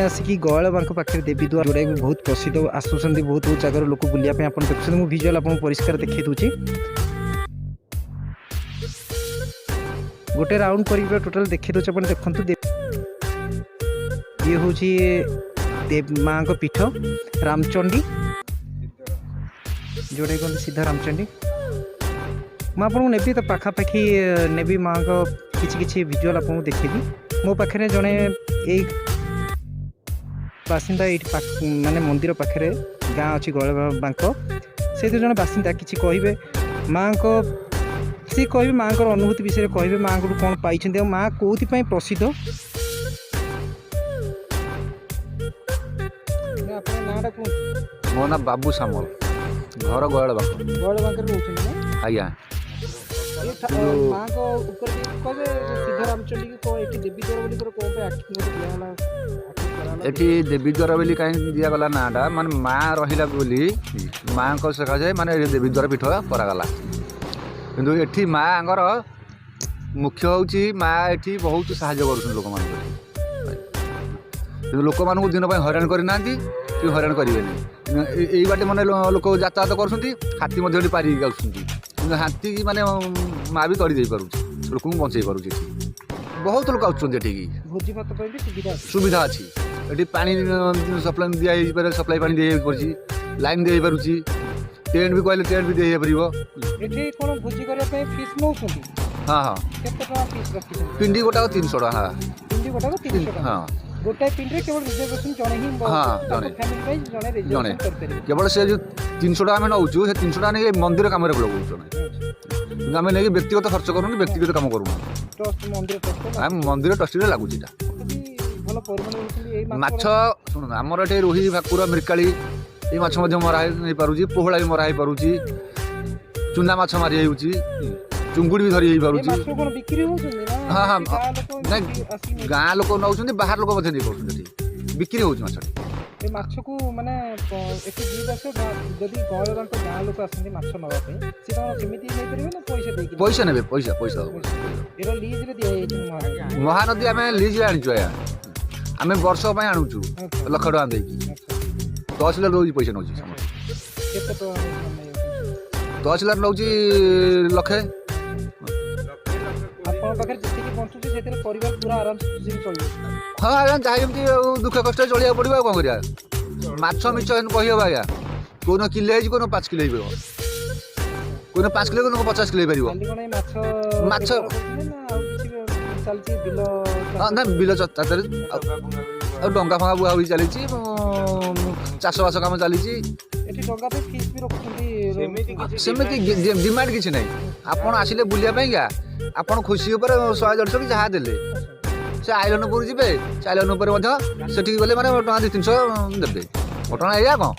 आसिक गयाल माँ पाखे देवी द्वार जोड़ा भी बहुत प्रसिद्ध आसुँच बहुत बहुत जगार लोक बुलाप देखुं मुझे भिजुआल आपको परिष्कार देखी दूसरी गोटे राउंड कर टोटाल देखी दूसरे आप देखते ये हूँ माँ पीठ रामचंडी जोड़े कहते सीधा रामचंडी मुझे नेबी तो पाखापाखि नेबी माँ कि भिजुआल आपको देखेबी मो पाखे जड़े यही बासिंदा ये माने मंदिर पाखे गाँ अच्छी गयाल बांक से जड़े बासिंदा किसी कहे माँ को सी कहे माँ को अनुभूति विषय कहे माँ को कौन पाई माँ कौन प्रसिद्ध मो ना बाबू सामल घर गयाल बांक आज्ञा एटी देवी द्वार बोली कहीं दिगला नाटा माने माँ रहा बोली माँ को सकाशे माने देवी द्वार पीठ करागला किंतु एठी माँर मुख्य हूँ माँ एठी बहुत साहय कर लोक मान लोक मान दिन हईराण करना कि हईराण करेंगे यही बाटे मैंने लोक यातायात कर पारिक जाऊँ हाथी माने माँ भी तड़ी पार्छ लोक बचे पार्छ बहुत लोक आउट सुविधा अच्छी ये पानी सप्लाई दिखाई सप्लाई पानी दे पारे लाइन दे पारे टेंट भी कहले टेंट भी दे पार हाँ हाँ पिंडी गोटा 300 टका हाँ गोटे पिंडी केवल रिजर्वेशन जणे ही हाँ जणे केवल से जो 300 टका आम नौ से 300 टका नहीं मंदिर कम लगुच आम नहीं व्यक्तिगत खर्च करूँ व्यक्तिगत कम करूँ मंदिर ट्रस्टी लगुच माछ शुणु आमर ये रोही भाकुर मिरकाली ये माछ मरा हो पारुची पोहला भी मरा हो पारुची चुना माछ मारी हो चुंगुड़ी भी धरी हो पारुची हाँ हाँ नहीं गाँ लोक नौ बाहर लोक बिक्री हो माछ को माने जदि गयाल गाँ लोक आसते माछ नापी पैसा ने पैसा पैसा महानदी आम लीज आनीचु आया आम वर्ष आणुचु लक्ष टका देकी तहसीलदार रोज पैसा नौ तहसीलदार नौ लक्षे हाँ आज्ञा जहाँ दुख कष्ट चलिया पड़ो कौन कर माछ मिछ कही हम आज्ञा कौन किले कौन 5 किलो कौन 5 किलो कौन 50 किलो पार माछ ना बिल डंगा फंगा बुआ भी चली चाष बास कम चली डिमांड किसी ना आपड़ आसिले बुलापाई आपड़ खुशी 100-150 कि जहाँ देले से आइलन पर जी से आइलन पर गले मैंने 200-300 देते घटना या कौन